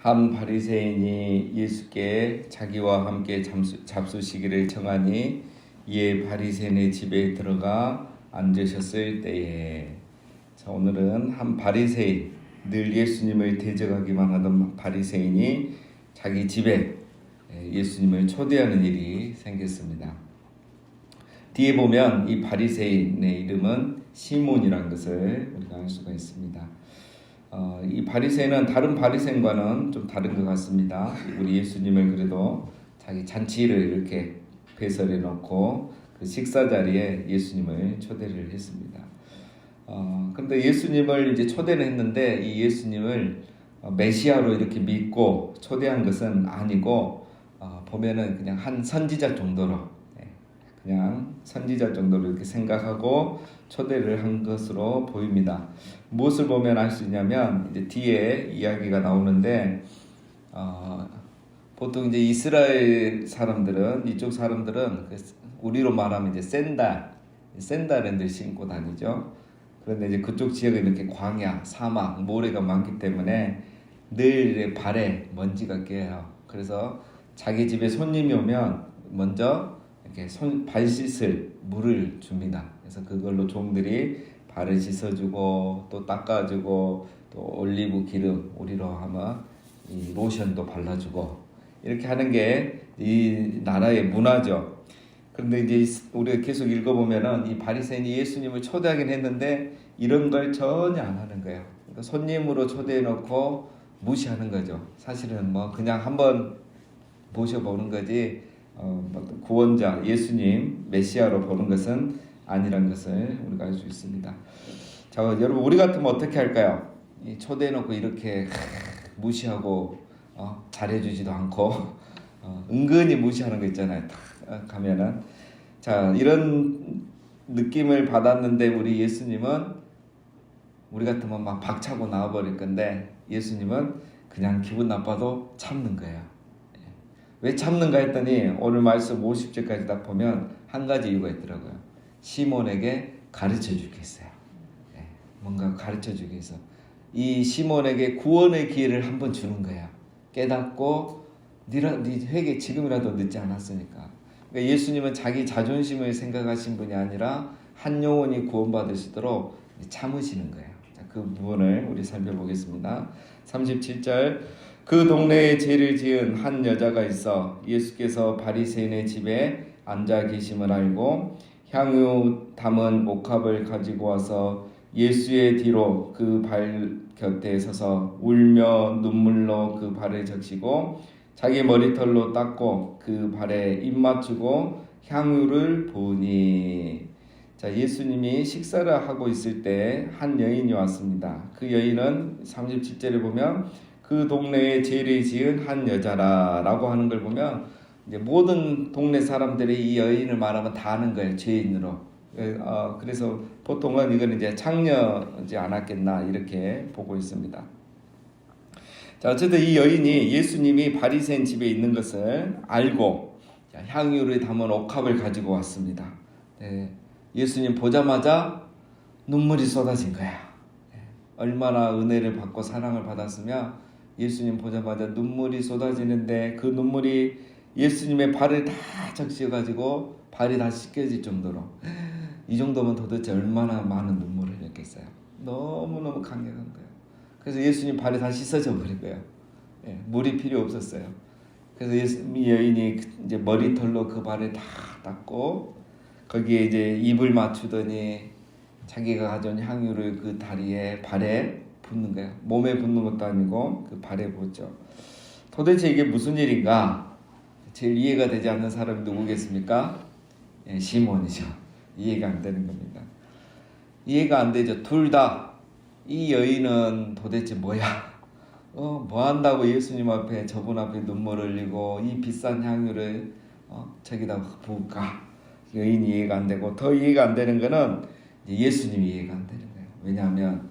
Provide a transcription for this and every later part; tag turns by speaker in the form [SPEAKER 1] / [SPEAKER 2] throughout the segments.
[SPEAKER 1] 한 바리새인이 예수께 자기와 함께 잡수시기를 청하니 이에 바리새인의 집에 들어가 앉으셨을 때에. 자, 오늘은 한 바리새인, 늘 예수님을 대적하기만 하던 바리새인이 자기 집에 예수님을 초대하는 일이 생겼습니다. 뒤에 보면 이 바리새인의 이름은 시몬이라는 것을 우리가 알 수가 있습니다. 이 바리새인은 다른 바리새인과는 좀 다른 것 같습니다. 우리 예수님을 그래도 자기 잔치를 이렇게 배설해 놓고 그 식사 자리에 예수님을 초대를 했습니다. 근데 예수님을 이제 초대를 했는데 이 예수님을 메시아로 이렇게 믿고 초대한 것은 아니고 보면은 그냥 한 선지자 정도로 그냥 선지자 정도로 이렇게 생각하고 초대를 한 것으로 보입니다. 무엇을 보면 알 수 있냐면 이제 뒤에 이야기가 나오는데 보통 이제 이스라엘 사람들은 이쪽 사람들은 우리로 말하면 이제 샌달을 신고 다니죠. 그런데 이제 그쪽 지역에 이렇게 광야, 사막, 모래가 많기 때문에 늘 발에 먼지가 껴요. 그래서 자기 집에 손님이 오면 먼저 이렇게 발 씻을 물을 줍니다. 그래서 그걸로 종들이 발을 씻어주고 또 닦아주고 또 올리브 기름, 우리로 하면 이 로션도 발라주고 이렇게 하는 게 이 나라의 문화죠. 그런데 이제 우리가 계속 읽어보면은 이 바리새인이 예수님을 초대하긴 했는데 이런 걸 전혀 안 하는 거예요. 그러니까 손님으로 초대해놓고 무시하는 거죠. 사실은 뭐 그냥 한번 모셔보는 거지 구원자 예수님 메시아로 보는 것은 아니란 것을 우리가 알 수 있습니다. 자, 여러분 우리 같으면 어떻게 할까요? 초대해놓고 이렇게 무시하고 잘해주지도 않고 은근히 무시하는 거 있잖아요. 딱 가면은 자, 이런 느낌을 받았는데 우리 예수님은 우리 같으면 막 박차고 나와버릴 건데 예수님은 그냥 기분 나빠도 참는 거예요. 왜 참는가 했더니 오늘 말씀 50절까지 딱 보면 한 가지 이유가 있더라고요. 시몬에게 가르쳐주기 위해서요. 뭔가 가르쳐주기 위해서 이 시몬에게 구원의 기회를 한번 주는 거예요. 깨닫고 네 회개 지금이라도 늦지 않았으니까. 그러니까 예수님은 자기 자존심을 생각하신 분이 아니라 한 영혼이 구원받을 수 있도록 참으시는 거예요. 자, 그 부분을 우리 살펴보겠습니다. 37절 그 동네에 죄를 지은 한 여자가 있어 예수께서 바리새인의 집에 앉아 계심을 알고 향유 담은 옥합을 가지고 와서 예수의 뒤로 그 발 곁에 서서 울며 눈물로 그 발을 적시고 자기 머리털로 닦고 그 발에 입 맞추고 향유를 부으니. 자, 예수님이 식사를 하고 있을 때 한 여인이 왔습니다. 그 여인은 37절에 보면 그 동네에 죄를 지은 한 여자라라고 하는 걸 보면 이제 모든 동네 사람들이 이 여인을 말하면 다 아는 거예요. 죄인으로. 그래서 보통은 이건 이제 창녀지 않았겠나 이렇게 보고 있습니다. 자, 어쨌든 이 여인이 예수님이 바리새인 집에 있는 것을 알고 향유를 담은 옥합을 가지고 왔습니다. 예수님 보자마자 눈물이 쏟아진 거야. 얼마나 은혜를 받고 사랑을 받았으면 예수님 보자마자 눈물이 쏟아지는데 그 눈물이 예수님의 발을 다 적셔가지고 발이 다 씻겨질 정도로, 이 정도면 도대체 얼마나 많은 눈물을 흘렸겠어요. 너무너무 강력한 거예요. 그래서 예수님 발이 다 씻어져 버린 거예요. 물이 필요 없었어요. 그래서 이 여인이 이제 머리털로 그 발을 다 닦고 거기에 이제 입을 맞추더니 자기가 가져온 향유를 그 다리에 발에 붓는 거예요. 몸에 붓는 것도 아니고 그 발에 붓죠. 도대체 이게 무슨 일인가? 제일 이해가 되지 않는 사람이 누구겠습니까? 시몬이죠. 이해가 안 되는 겁니다. 이해가 안 되죠. 둘 다. 이 여인은 도대체 뭐야? 뭐 한다고 예수님 앞에 저분 앞에 눈물을 흘리고 이 비싼 향유를 저기다 부을까? 여인이 이해가 안 되고, 더 이해가 안 되는 거는 예수님이 이해가 안 되는 거예요. 왜냐하면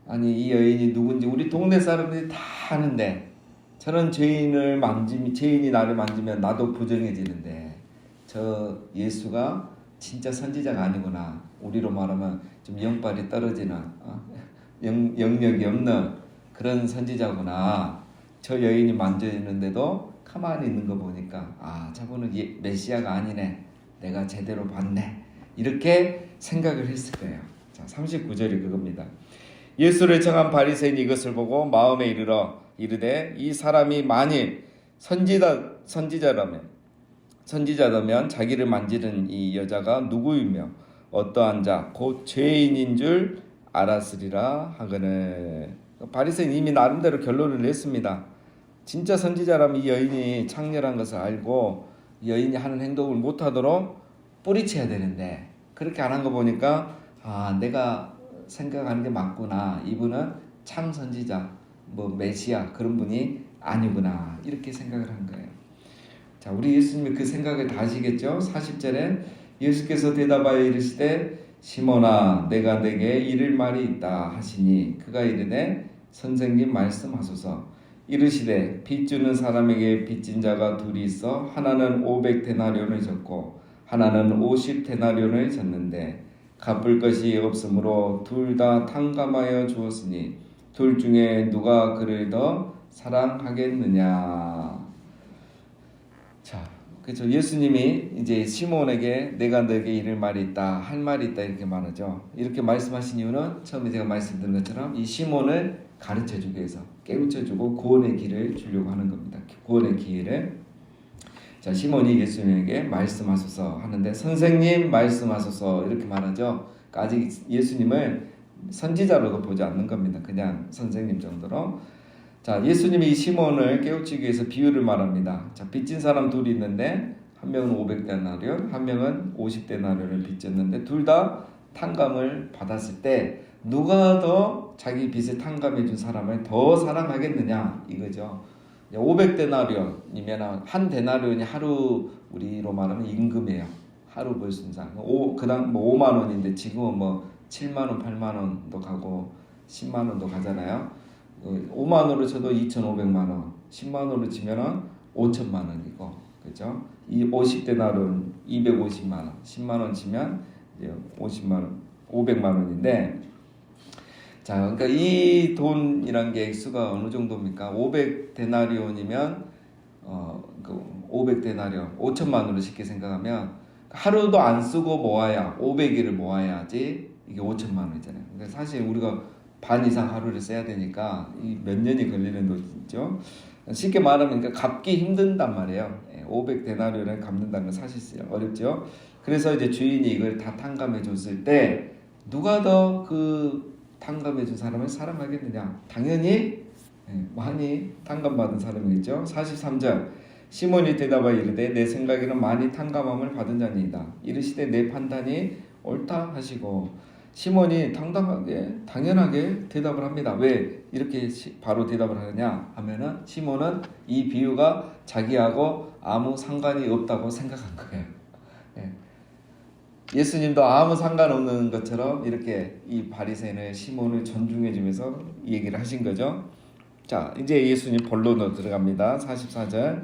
[SPEAKER 1] 아니 이 여인이 누군지 우리 동네 사람들이 다 아는데 저런 죄인이 나를 만지면 나도 부정해지는데 저 예수가 진짜 선지자가 아니구나. 우리로 말하면 좀 영빨이 떨어지는 영역이 없는 그런 선지자구나. 저 여인이 만져있는데도 가만히 있는 거 보니까 저분은 메시아가 아니네. 내가 제대로 봤네. 이렇게 생각을 했을 거예요. 자, 39절이 그겁니다. 예수를 청한 바리새인이 이것을 보고 마음에 이르되 이 사람이 만일 선지자라면 자기를 만지는 이 여자가 누구이며 어떠한 자 곧 죄인인 줄 알았으리라 하거늘. 바리새인 이미 나름대로 결론을 냈습니다. 진짜 선지자라면 이 여인이 창렬한 것을 알고 여인이 하는 행동을 못하도록 뿌리쳐야 되는데 그렇게 안 한 거 보니까 내가 생각하는 게 맞구나. 이분은 참 선지자, 메시아 그런 분이 아니구나. 이렇게 생각을 한 거예요. 자, 우리 예수님이 그 생각을 다 하시겠죠? 40절에 예수께서 대답하여 이르시되 시몬아 내가 네게 이를 말이 있다 하시니 그가 이르되 선생님 말씀하소서. 이르시되 빚 주는 사람에게 빚진 자가 둘이 있어 하나는 500데나리온을 졌고 하나는 50데나리온을 졌는데 갚을 것이 없으므로 둘 다 탕감하여 주었으니 둘 중에 누가 그를 더 사랑하겠느냐. 자, 그렇죠. 예수님이 이제 시몬에게 내가 너에게 이를 말이 있다, 할 말이 있다 이렇게 말하죠. 이렇게 말씀하신 이유는 처음에 제가 말씀드린 것처럼 이 시몬을 가르쳐주기 위해서 깨우쳐주고 구원의 길을 주려고 하는 겁니다. 구원의 기회를. 자, 시몬이 예수님에게 말씀하소서 하는데 선생님 말씀하소서 이렇게 말하죠. 그러니까 아직 예수님을 선지자로도 보지 않는 겁니다. 그냥 선생님 정도로. 자, 예수님이 이 시몬을 깨우치기 위해서 비유를 말합니다. 자, 빚진 사람 둘이 있는데 한 명은 500데나리온, 한 명은 50데나리온을 빚졌는데 둘 다 탕감을 받았을 때 누가 더 자기 빚을 탕감해 준 사람을 더 사랑하겠느냐 이거죠. 500데나리온이면 한 데나리온이 하루 우리로 말하면 임금이에요. 하루 벌순상. 그다음 5만 원인데 지금은 7만 원, 8만 원도 가고 10만 원도 가잖아요. 5만 원으로 쳐도 2,500만 원, 10만 원으로 치면은 5천만 원이고, 그렇죠? 이 50데나리온 250만 원, 10만 원 치면 이제 50만 원, 500만 원인데, 자, 그러니까 이 돈이란 게 액수가 어느 정도입니까? 500데나리온이면 500데나리온 5천만 원으로 쉽게 생각하면 하루도 안 쓰고 모아야 500일을 모아야지 이게 5천만 원이잖아요. 그러니까 사실 우리가 반 이상 하루를 써야 되니까 이 몇 년이 걸리는 돈이죠. 쉽게 말하면 그러니까 갚기 힘든단 말이에요. 500데나리온을 갚는다는 건 사실 어렵죠. 그래서 이제 주인이 이걸 다 탕감해 줬을 때 누가 더 그 탕감해 준 사람을 사랑하겠느냐? 당연히 많이 탕감받은 사람이겠죠. 43절 시몬이 대답하여 이르되 내 생각에는 많이 탕감함을 받은 자니이다. 이르시되 내 판단이 옳다 하시고 시몬이 당연하게 대답을 합니다. 왜 이렇게 바로 대답을 하느냐 하면은 시몬은 이 비유가 자기하고 아무 상관이 없다고 생각한 거예요. 예수님도 아무 상관없는 것처럼 이렇게 이 바리새인을 시몬을 존중해 주면서 얘기를 하신 거죠. 자, 이제 예수님 본론으로 들어갑니다. 44절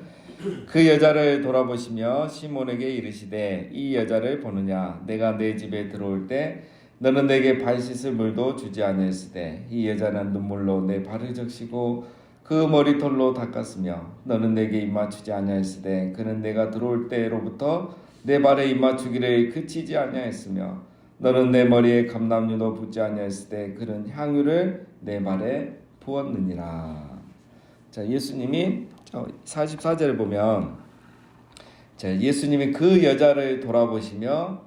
[SPEAKER 1] 그 여자를 돌아보시며 시몬에게 이르시되 이 여자를 보느냐 내가 내 집에 들어올 때 너는 내게 발 씻을 물도 주지 아니하였으되 이 여자는 눈물로 내 발을 적시고 그 머리털로 닦았으며 너는 내게 입맞추지 아니하였으되 그는 내가 들어올 때로부터 내 발에 입맞추기를 그치지 아니하였으며 너는 내 머리에 감람유도 붓지 아니하였으되 그는 향유를 내 발에 부었느니라. 자, 예수님이 44절을 보면 자, 예수님이 그 여자를 돌아보시며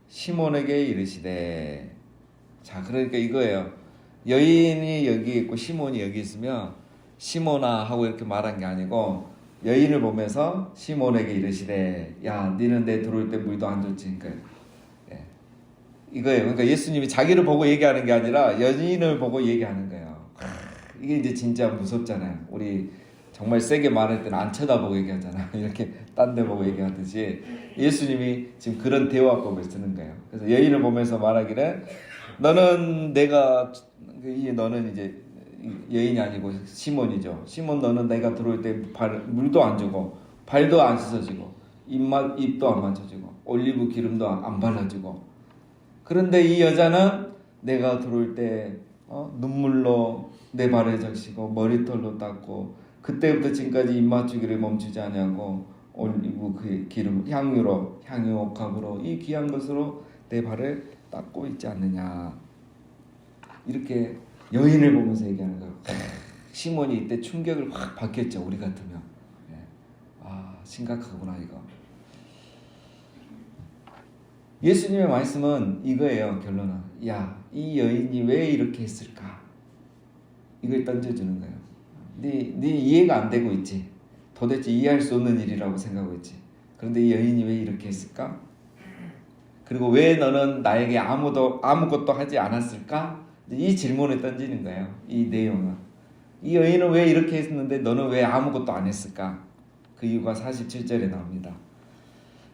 [SPEAKER 1] 시몬에게 이르시되. 자, 그러니까 이거예요. 여인이 여기 있고 시몬이 여기 있으면 시몬아 하고 이렇게 말한 게 아니고 여인을 보면서 시몬에게 이르시되 야 니는 내 들어올 때 물도 안 줬지. 그러니까 이거예요. 그러니까 예수님이 자기를 보고 얘기하는 게 아니라 여인을 보고 얘기하는 거예요. 이게 이제 진짜 무섭잖아요. 우리 정말 세게 말할 때는 안 쳐다보고 얘기하잖아요. 이렇게 딴 데 보고 얘기하듯이 예수님이 지금 그런 대화법을 쓰는 거예요. 그래서 여인을 보면서 말하기를 너는 이제 여인이 아니고 시몬이죠. 시몬 너는 내가 들어올 때 물도 안 주고 발도 안 씻어주고 입도 안 만져주고 올리브 기름도 안 발라주고 그런데 이 여자는 내가 들어올 때 눈물로 내 발에 적시고 머리털로 닦고 그때부터 지금까지 입맞추기를 멈추지 아니하고 올리브 그 기름 향유로 향유 옥합으로 이 귀한 것으로 내 발을 닦고 있지 않느냐. 이렇게 여인을 보면서 얘기하는 거예요. 시몬이 이때 충격을 확 받겠죠. 우리 같으면. 심각하구나 이거. 예수님의 말씀은 이거예요. 결론은 이 여인이 왜 이렇게 했을까? 이걸 던져주는 거예요. 네 이해가 안 되고 있지. 도대체 이해할 수 없는 일이라고 생각하고 있지. 그런데 이 여인이 왜 이렇게 했을까? 그리고 왜 너는 나에게 아무것도 하지 않았을까? 이 질문을 던지는 거예요. 이 내용은. 이 여인은 왜 이렇게 했는데 너는 왜 아무것도 안 했을까? 그 이유가 47절에 나옵니다.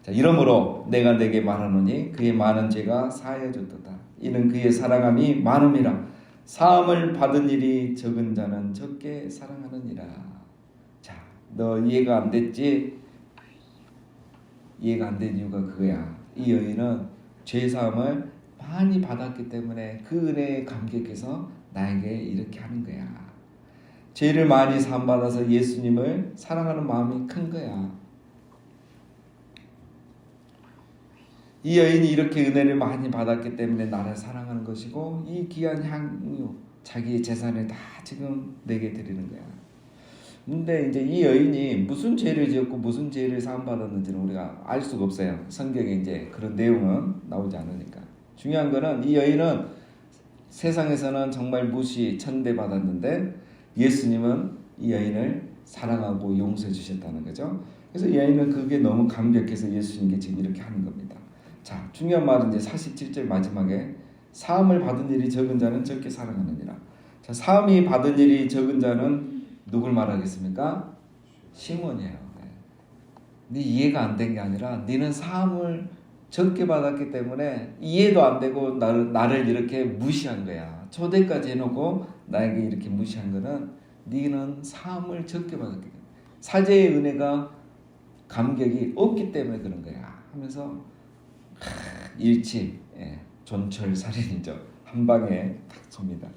[SPEAKER 1] 자, 이러므로 내가 내게 말하노니 그의 많은 죄가 사하여졌도다. 이는 그의 사랑함이 많음이라. 사함을 받은 일이 적은 자는 적게 사랑하느니라. 자, 너 이해가 안 됐지? 이해가 안 된 이유가 그거야. 이 여인은 죄 사함을 많이 받았기 때문에 그 은혜에 감격해서 나에게 이렇게 하는 거야. 죄를 많이 사함 받아서 예수님을 사랑하는 마음이 큰 거야. 이 여인이 이렇게 은혜를 많이 받았기 때문에 나를 사랑하는 것이고 이 귀한 향유 자기의 재산을 다 지금 내게 드리는 거야. 근데 이제 이 여인이 무슨 죄를 지었고 무슨 죄를 사함 받았는지는 우리가 알 수가 없어요. 성경에 이제 그런 내용은 나오지 않으니까. 중요한 거는 이 여인은 세상에서는 정말 무시 천대받았는데 예수님은 이 여인을 사랑하고 용서해 주셨다는 거죠. 그래서 이 여인은 그게 너무 감격해서 예수님께 지금 이렇게 하는 겁니다. 자, 중요한 말은 이제 47절 마지막에 사함을 받은 일이 적은 자는 적게 사랑하느니라. 자, 사함이 받은 일이 적은 자는 누굴 말하겠습니까? 시몬이에요. 네 이해가 안 된 게 아니라 너는 사함을 적게 받았기 때문에 이해도 안 되고 나를 이렇게 무시한 거야. 초대까지 해놓고 나에게 이렇게 무시한 거는 너는 사함을 적게 받았기 때문에 사죄의 은혜가 감격이 없기 때문에 그런 거야 하면서 일치 존철살인이죠. 한 방에 딱 칩니다.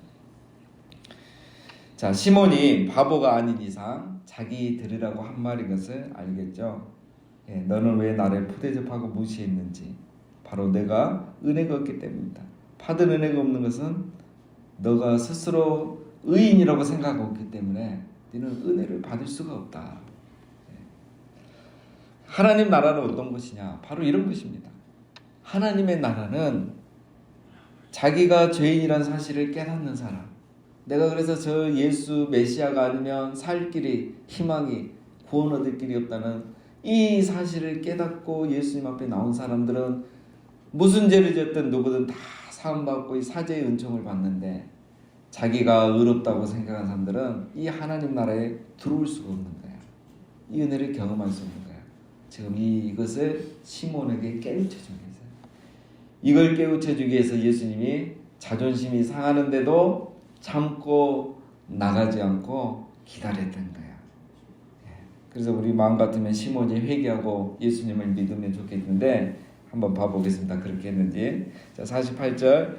[SPEAKER 1] 자, 시몬이 바보가 아닌 이상 자기 들으라고 한 말인 것을 알겠죠. 너는 왜 나를 푸대접하고 무시했는지 바로 내가 은혜가 없기 때문이다. 받은 은혜가 없는 것은 너가 스스로 의인이라고 생각하고 있기 때문에 너는 은혜를 받을 수가 없다. 하나님 나라는 어떤 것이냐? 바로 이런 것입니다. 하나님의 나라는 자기가 죄인이라는 사실을 깨닫는 사람. 내가 그래서 저 예수 메시아가 아니면 살 길이, 희망이, 구원 얻을 길이 없다는 이 사실을 깨닫고 예수님 앞에 나온 사람들은 무슨 죄를 지었든 누구든 다 사함받고 이 사죄의 은총을 받는데 자기가 의롭다고 생각하는 사람들은 이 하나님 나라에 들어올 수가 없는 거야. 이 은혜를 경험할 수 없는 거야. 지금 이것을 시몬에게 깨우쳐주기 위해서, 이걸 깨우쳐주기 위해서 예수님이 자존심이 상하는데도 참고 나가지 않고 기다렸던 거야. 그래서 우리 마음 같으면 시몬이 회개하고 예수님을 믿으면 좋겠는데 한번 봐보겠습니다. 그렇게 했는지. 자, 48절.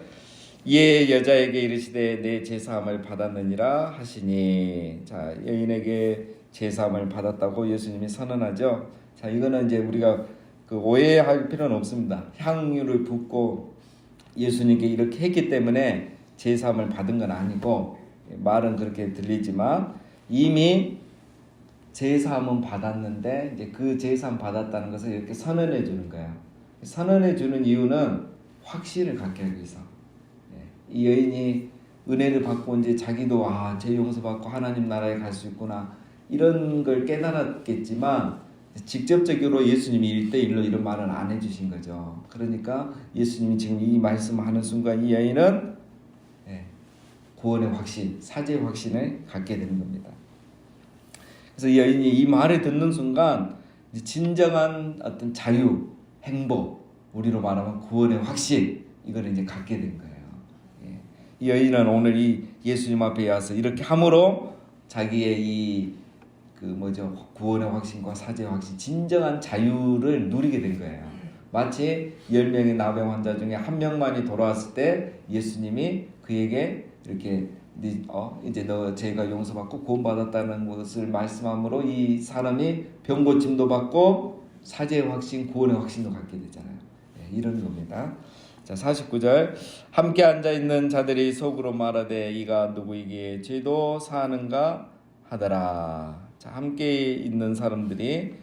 [SPEAKER 1] 이에 여자에게 이르시되 내 제사함을 받았느니라 하시니. 자, 여인에게 제사함을 받았다고 예수님이 선언하죠. 자, 이거는 이제 우리가 오해할 필요는 없습니다. 향유를 붓고 예수님께 이렇게 했기 때문에 제사함을 받은 건 아니고, 말은 그렇게 들리지만 이미 제사함은 받았는데 이제 그 제사함 받았다는 것을 이렇게 선언해 주는 거야. 선언해 주는 이유는 확신을 갖게 하기 위해서. 이 여인이 은혜를 받고 이제 자기도 죄 용서받고 하나님 나라에 갈 수 있구나 이런 걸 깨달았겠지만 직접적으로 예수님이 1대1로 이런 말은 안 해주신 거죠. 그러니까 예수님이 지금 이 말씀하는 순간 이 여인은 구원의 확신, 사죄의 확신을 갖게 되는 겁니다. 그래서 이 여인이 이 말을 듣는 순간 진정한 어떤 자유, 행복, 우리로 말하면 구원의 확신, 이걸 이제 갖게 된 거예요. 이 여인은 오늘 이 예수님 앞에 와서 이렇게 함으로 자기의 구원의 확신과 사죄의 확신, 진정한 자유를 누리게 된 거예요. 마치 10명의 나병 환자 중에 한 명만이 돌아왔을 때 예수님이 그에게 이렇게 이제 너 죄가 용서받고 구원받았다는 것을 말씀함으로 이 사람이 병 고침도 받고 사죄의 확신, 구원의 확신도 갖게 되잖아요. 이런 겁니다. 자, 49절 함께 앉아있는 자들이 속으로 말하되 이가 누구이기에 죄도 사하는가 하더라. 자, 함께 있는 사람들이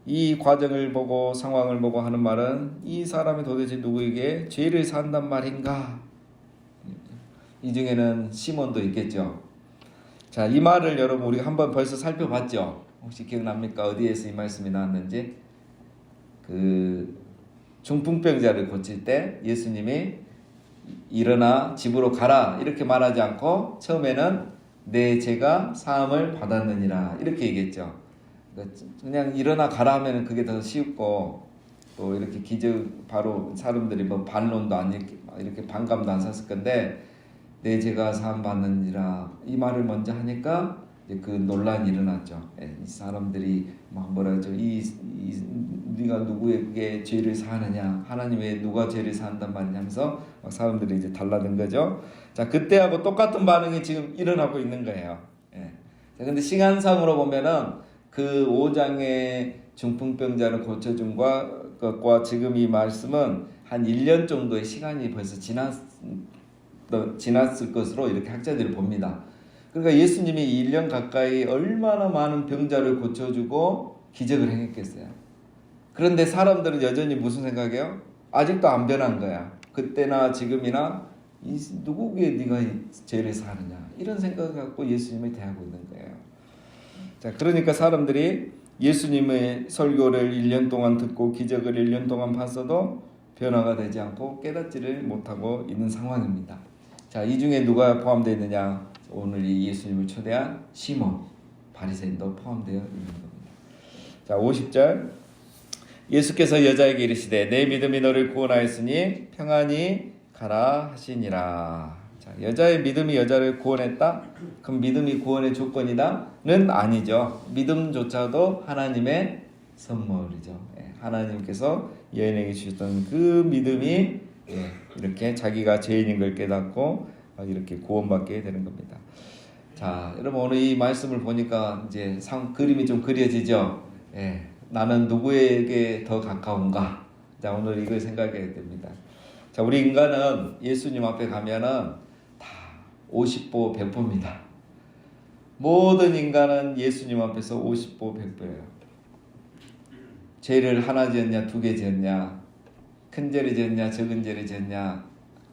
[SPEAKER 1] 이 과정을 보고 상황을 보고 하는 말은 이 사람이 도대체 누구에게 죄를 사한단 말인가? 이 중에는 시몬도 있겠죠. 자, 이 말을 여러분 우리가 한번 벌써 살펴봤죠. 혹시 기억납니까? 어디에서 이 말씀이 나왔는지? 그 중풍병자를 고칠 때 예수님이 일어나 집으로 가라 이렇게 말하지 않고 처음에는 내 죄가 사함을 받았느니라 이렇게 얘기했죠. 그냥 일어나 가라 하면 그게 더 쉽고 또 이렇게 기적 바로 사람들이 뭐 반론도 안 이렇게 반감도 안 샀을 건데 내 죄가 사함 받느니라 이 말을 먼저 하니까 이제 그 논란이 일어났죠. 이 사람들이 막 뭐라 하죠? 네가 누구에게 죄를 사하느냐? 하나님 왜 누가 죄를 사한단 말이냐 하면서 막 사람들이 이제 달라든 거죠. 자, 그때하고 똑같은 반응이 지금 일어나고 있는 거예요. 자, 근데 시간상으로 보면은 그 5장의 중풍병자를 고쳐준 것과 지금 이 말씀은 한 1년 정도의 시간이 벌써 지났을 것으로 이렇게 학자들이 봅니다. 그러니까 예수님이 1년 가까이 얼마나 많은 병자를 고쳐주고 기적을 행했겠어요. 그런데 사람들은 여전히 무슨 생각이에요? 아직도 안 변한 거야. 그때나 지금이나 누구에게 네가 죄를 사느냐 이런 생각을 갖고 예수님을 대하고 있는 거예요. 자, 그러니까 사람들이 예수님의 설교를 1년 동안 듣고 기적을 1년 동안 봤어도 변화가 되지 않고 깨닫지를 못하고 있는 상황입니다. 자, 이 중에 누가 포함되어 있느냐? 오늘 이 예수님을 초대한 시몬 바리새인도 포함되어 있는 겁니다. 자, 50절 예수께서 여자에게 이르시되 내 믿음이 너를 구원하였으니 평안히 가라 하시니라. 자, 여자의 믿음이 여자를 구원했다? 그럼 믿음이 구원의 조건이다는 아니죠. 믿음조차도 하나님의 선물이죠. 하나님께서 여인에게 주셨던 그 믿음이 이렇게 자기가 죄인인 걸 깨닫고 이렇게 구원받게 되는 겁니다. 자, 여러분 오늘 이 말씀을 보니까 이제 그림이 좀 그려지죠. 나는 누구에게 더 가까운가? 자, 오늘 이걸 생각해야 됩니다. 자, 우리 인간은 예수님 앞에 가면은 다 50보 100보입니다. 모든 인간은 예수님 앞에서 50보 100보예요. 죄를 하나 지었냐, 두 개 지었냐, 큰 죄를 지었냐, 적은 죄를 지었냐,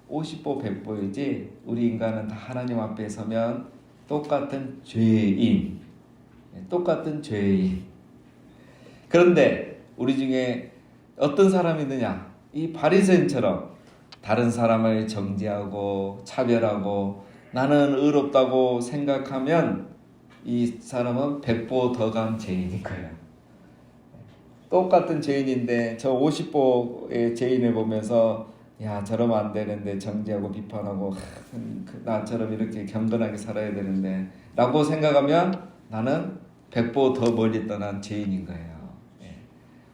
[SPEAKER 1] 50보 100보이지 우리 인간은 다 하나님 앞에 서면 똑같은 죄인. 똑같은 죄인. 그런데 우리 중에 어떤 사람이 있느냐? 이 바리새인처럼 다른 사람을 정죄하고 차별하고 나는 의롭다고 생각하면 이 사람은 100보 더 간 죄인인 거예요. 똑같은 죄인인데 저 50보의 죄인을 보면서 야, 저러면 안 되는데 정죄하고 비판하고 나처럼 이렇게 경건하게 살아야 되는데 라고 생각하면 나는 100보 더 멀리 떠난 죄인인 거예요.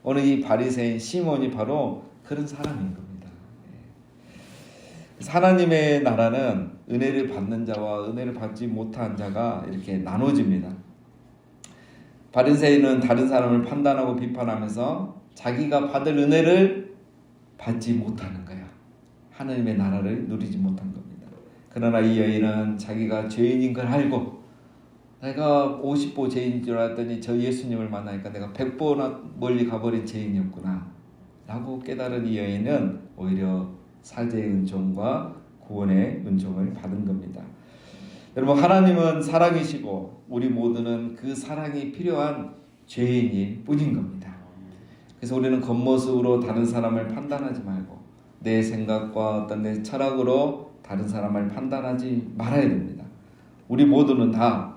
[SPEAKER 1] 오늘 이 바리새인 시몬이 바로 그런 사람인 겁니다. 하나님의 나라는 은혜를 받는 자와 은혜를 받지 못한 자가 이렇게 나눠집니다. 바리새인은 다른 사람을 판단하고 비판하면서 자기가 받을 은혜를 받지 못하는 거야. 하나님의 나라를 누리지 못한 겁니다. 그러나 이 여인은 자기가 죄인인 걸 알고 내가 50보 죄인인 줄 알았더니 저 예수님을 만나니까 내가 100보나 멀리 가버린 죄인이었구나 라고 깨달은 이 여인은 오히려 사죄의 은총과 구원의 은총을 받은 겁니다. 여러분, 하나님은 사랑이시고 우리 모두는 그 사랑이 필요한 죄인일 뿐인 겁니다. 그래서 우리는 겉모습으로 다른 사람을 판단하지 말고 내 생각과 어떤 내 철학으로 다른 사람을 판단하지 말아야 됩니다. 우리 모두는 다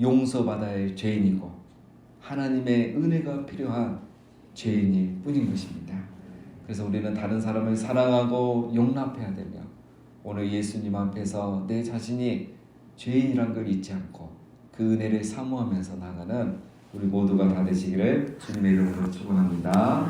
[SPEAKER 1] 용서받아야 할 죄인이고 하나님의 은혜가 필요한 죄인일 뿐인 것입니다. 그래서 우리는 다른 사람을 사랑하고 용납해야 되며 오늘 예수님 앞에서 내 자신이 죄인이란 걸 잊지 않고 그 은혜를 사모하면서 나가는 우리 모두가 다 되시기를 주님의 이름으로 축원합니다.